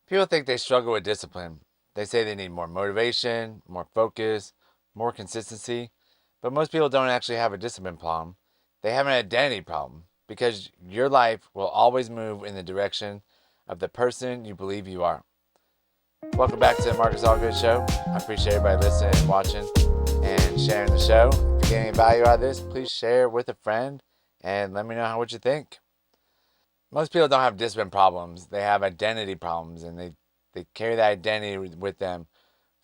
People think they struggle with discipline. They say they need more motivation, more focus, more consistency, but most people don't actually have a discipline problem. They have an identity problem because your life will always move in the direction of the person you believe you are. Welcome back to the Marcus Allgood Show. I appreciate everybody listening and watching and sharing the show. If you're getting any value out of this, please share with a friend and let me know what you think. Most people don't have discipline problems. They have identity problems, and they carry that identity with them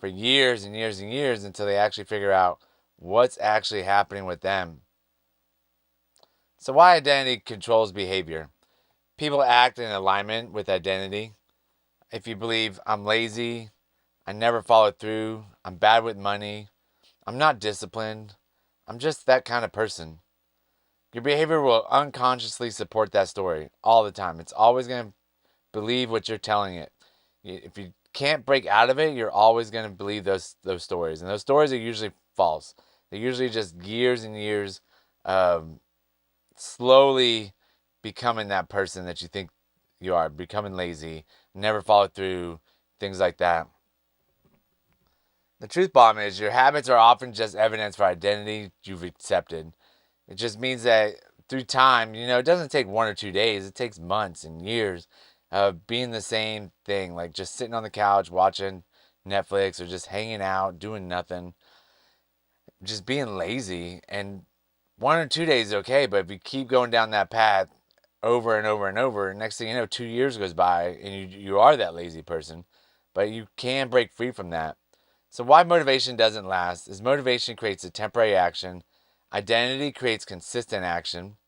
for years and years and years until they actually figure out what's actually happening with them. So why identity controls behavior? People act in alignment with identity. If you believe I'm lazy, I never follow through, I'm bad with money, I'm not disciplined, I'm just that kind of person, your behavior will unconsciously support that story all the time. It's always going to believe what you're telling it. If you can't break out of it, you're always going to believe those stories. And those stories are usually false. They're usually just years and years of slowly becoming that person that you think you are, becoming lazy, never follow through, things like that. The truth bomb is your habits are often just evidence for identity you've accepted. It just means that through time, it doesn't take 1 or 2 days. It takes months and years of being the same thing, like just sitting on the couch watching Netflix or just hanging out, doing nothing, just being lazy. And 1 or 2 days is okay, but if you keep going down that path over and over and over, next thing you know, 2 years goes by and you are that lazy person, but you can break free from that. So why motivation doesn't last is motivation creates a temporary action. Identity creates consistent action.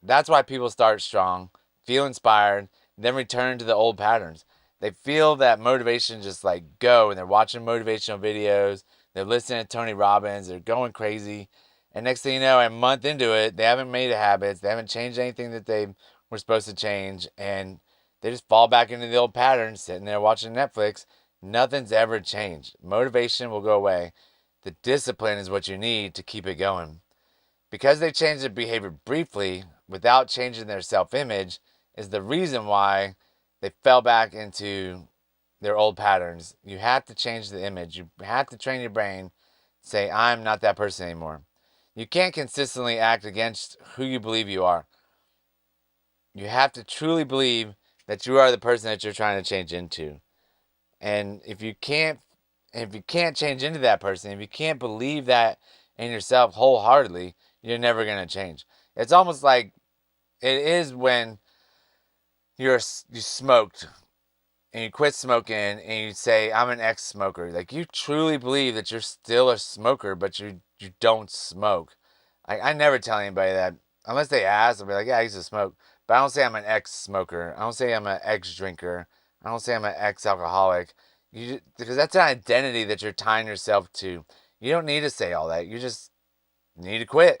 That's why people start strong, feel inspired, then return to the old patterns. They feel that motivation just like go, and they're watching motivational videos, they're listening to Tony Robbins, they're going crazy. And next thing you know, a month into it, they haven't made habits, they haven't changed anything that they were supposed to change, and they just fall back into the old patterns, sitting there watching Netflix. Nothing's ever changed. Motivation will go away. The discipline is what you need to keep it going. Because they changed their behavior briefly without changing their self-image is the reason why they fell back into their old patterns. You have to change the image. You have to train your brain, say, I'm not that person anymore. You can't consistently act against who you believe you are. You have to truly believe that you are the person that you're trying to change into. And if you can't change into that person, if you can't believe that in yourself wholeheartedly, you're never going to change. It's almost like it is when you smoked and you quit smoking and you say I'm an ex-smoker. Like you truly believe that you're still a smoker, but you don't smoke. I never tell anybody that unless they ask. I'll be like, yeah, I used to smoke, but I don't say I'm an ex-smoker. I don't say I'm an ex-drinker. I don't say I'm an ex-alcoholic. Because that's an identity that you're tying yourself to. You don't need to say all that. You just need to quit,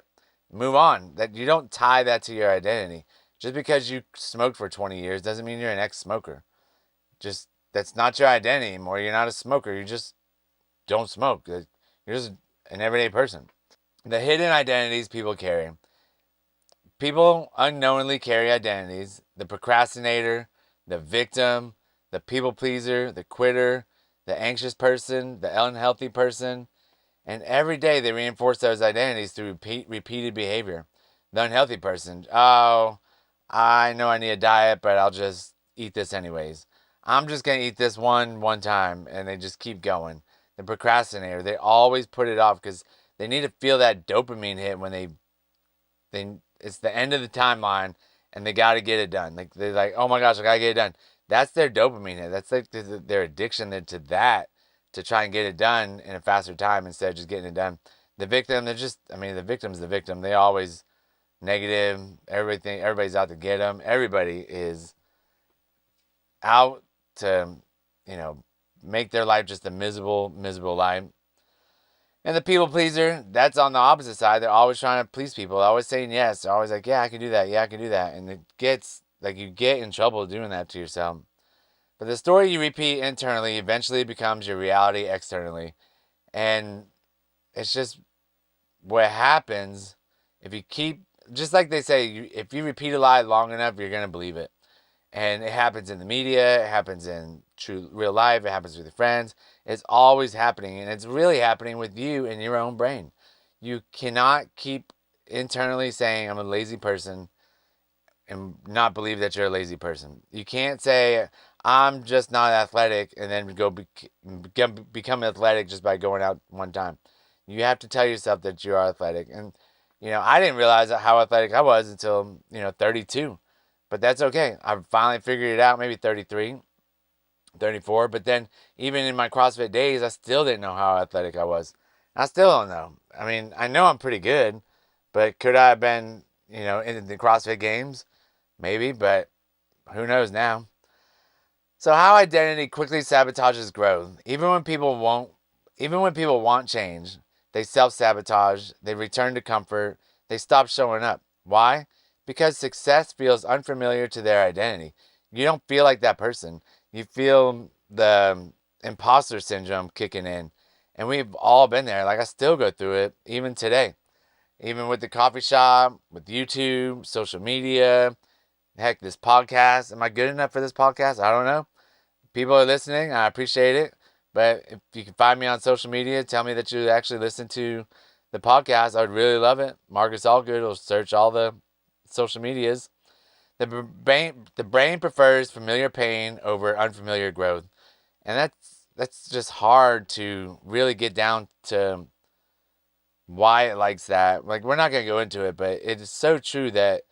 move on. That you don't tie that to your identity. Just because you smoked for 20 years doesn't mean you're an ex-smoker. Just that's not your identity anymore. You're not a smoker. You just don't smoke. You're just an everyday person. The hidden identities people carry. People unknowingly carry identities. The procrastinator, the victim, the people pleaser, the quitter, the anxious person, the unhealthy person. And every day they reinforce those identities through repeated behavior. The unhealthy person, oh, I know I need a diet, but I'll just eat this anyways. I'm just going to eat this one time, and they just keep going. The procrastinator, they always put it off because they need to feel that dopamine hit when they it's the end of the timeline and they got to get it done. Like they're like, oh my gosh, I got to get it done. That's their dopamine hit. That's like their addiction to that, to try and get it done in a faster time instead of just getting it done. The victim, the victim's the victim. They always negative, everything. Everybody's out to get them. Everybody is out to, make their life just a miserable life. And the people pleaser, that's on the opposite side. They're always trying to please people. They're always saying yes. They're always like, yeah, I can do that. Yeah, I can do that. And it gets, like, you get in trouble doing that to yourself. But the story you repeat internally eventually becomes your reality externally. And it's just what happens if you keep, just like they say, if you repeat a lie long enough, you're going to believe it. And it happens in the media, it happens in true real life, it happens with your friends. It's always happening, and it's really happening with you in your own brain. You cannot keep internally saying, I'm a lazy person, and not believe that you're a lazy person. You can't say, I'm just not athletic, and then become athletic just by going out one time. You have to tell yourself that you are athletic. And, I didn't realize how athletic I was until, 32. But that's okay. I finally figured it out, maybe 33, 34. But then, even in my CrossFit days, I still didn't know how athletic I was. I still don't know. I mean, I know I'm pretty good, but could I have been, in the CrossFit games? Maybe, but who knows now? So how identity quickly sabotages growth. Even when people want change, they self-sabotage, they return to comfort, they stop showing up. Why? Because success feels unfamiliar to their identity. You don't feel like that person. You feel the imposter syndrome kicking in. And we've all been there. Like, I still go through it even today. Even with the coffee shop, with YouTube, social media, heck, this podcast. Am I good enough for this podcast? I don't know. People are listening. I appreciate it. But if you can find me on social media, tell me that you actually listen to the podcast. I would really love it. Marcus Allgood will search all the social medias. The brain prefers familiar pain over unfamiliar growth. And that's just hard to really get down to why it likes that. Like, we're not going to go into it, but it is so true that,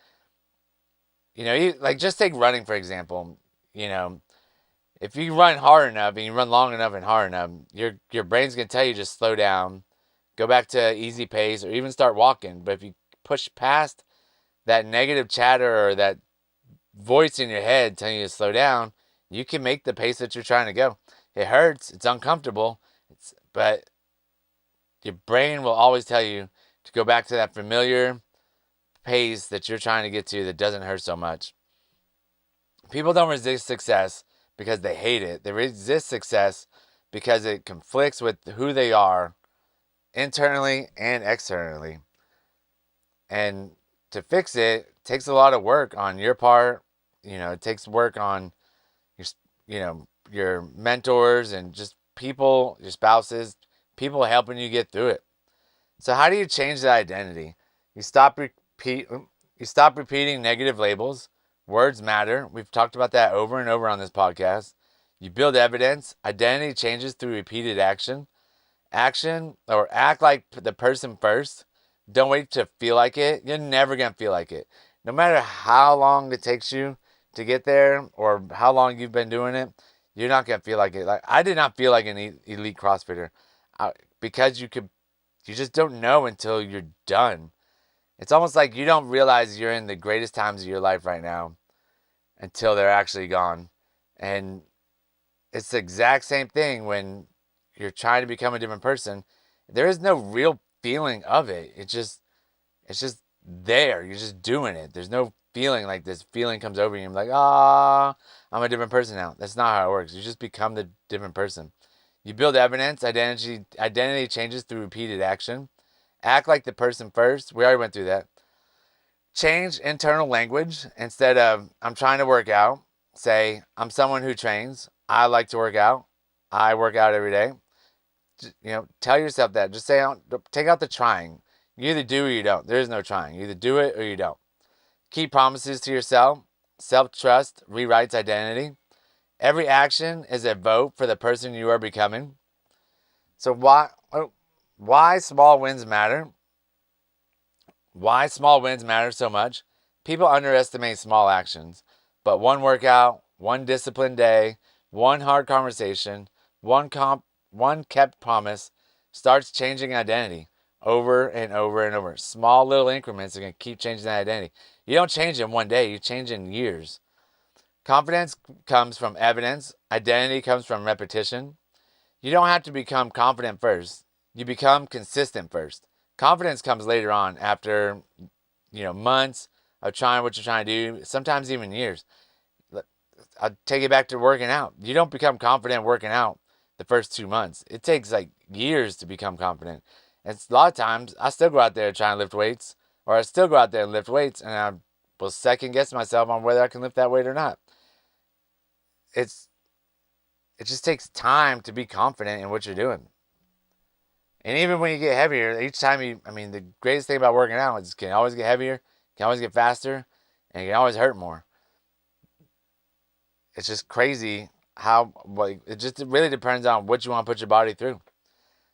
like, just take running, for example. If you run hard enough and you run long enough and hard enough, your brain's going to tell you just slow down, go back to easy pace, or even start walking. But if you push past that negative chatter or that voice in your head telling you to slow down, you can make the pace that you're trying to go. It hurts. It's uncomfortable. But your brain will always tell you to go back to that familiar pace that you're trying to get to that doesn't hurt so much. People don't resist success because they hate it. They resist success because it conflicts with who they are internally and externally. And to fix it takes a lot of work on your part. It takes work on your mentors and just people, your spouses, people helping you get through it. So how do you change that identity? You stop repeating negative labels. Words matter. We've talked about that over and over on this podcast. You build evidence. Identity changes through repeated action. Or act like the person first. Don't wait to feel like it. You're never going to feel like it. No matter how long it takes you to get there or how long you've been doing it, you're not going to feel like it. Like, I did not feel like an elite CrossFitter because you just don't know until you're done. It's almost like you don't realize you're in the greatest times of your life right now until they're actually gone. And it's the exact same thing when you're trying to become a different person. There is no real feeling of it. It's just there. You're just doing it. There's no feeling like this feeling comes over you and you're like, I'm a different person now. That's not how it works. You just become the different person. You build evidence. Identity changes through repeated action. Act like the person first. We already went through that. Change internal language. Instead of, I'm trying to work out, say, I'm someone who trains. I like to work out. I work out every day. Tell yourself that. Just say, take out the trying. You either do or you don't. There is no trying. You either do it or you don't. Keep promises to yourself. Self-trust rewrites identity. Every action is a vote for the person you are becoming. So why small wins matter? Why small wins matter so much? People underestimate small actions. But one workout, one disciplined day, one hard conversation, one kept promise starts changing identity over and over and over. Small little increments are going to keep changing that identity. You don't change in one day. You change in years. Confidence comes from evidence. Identity comes from repetition. You don't have to become confident first. You become consistent first. Confidence comes later on after, months of trying what you're trying to do, sometimes even years. I'll take it back to working out. You don't become confident working out the first 2 months. It takes like years to become confident. And a lot of times, I still go out there trying to lift weights, or I still go out there and lift weights, and I will second guess myself on whether I can lift that weight or not. it just takes time to be confident in what you're doing. And even when you get heavier, each time the greatest thing about working out is it can always get heavier, it can always get faster, and it can always hurt more. It's just crazy how, it really depends on what you want to put your body through.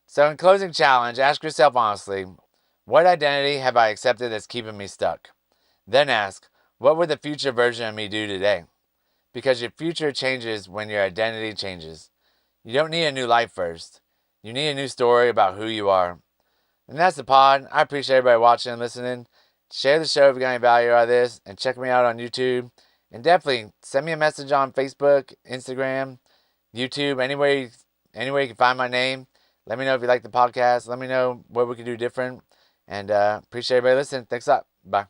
So in closing challenge, ask yourself honestly, what identity have I accepted that's keeping me stuck? Then ask, what would the future version of me do today? Because your future changes when your identity changes. You don't need a new life first. You need a new story about who you are. And that's the pod. I appreciate everybody watching and listening. Share the show if you got any value out of this. And check me out on YouTube. And definitely send me a message on Facebook, Instagram, YouTube, anywhere you can find my name. Let me know if you like the podcast. Let me know what we can do different. And appreciate everybody listening. Thanks a lot. Bye.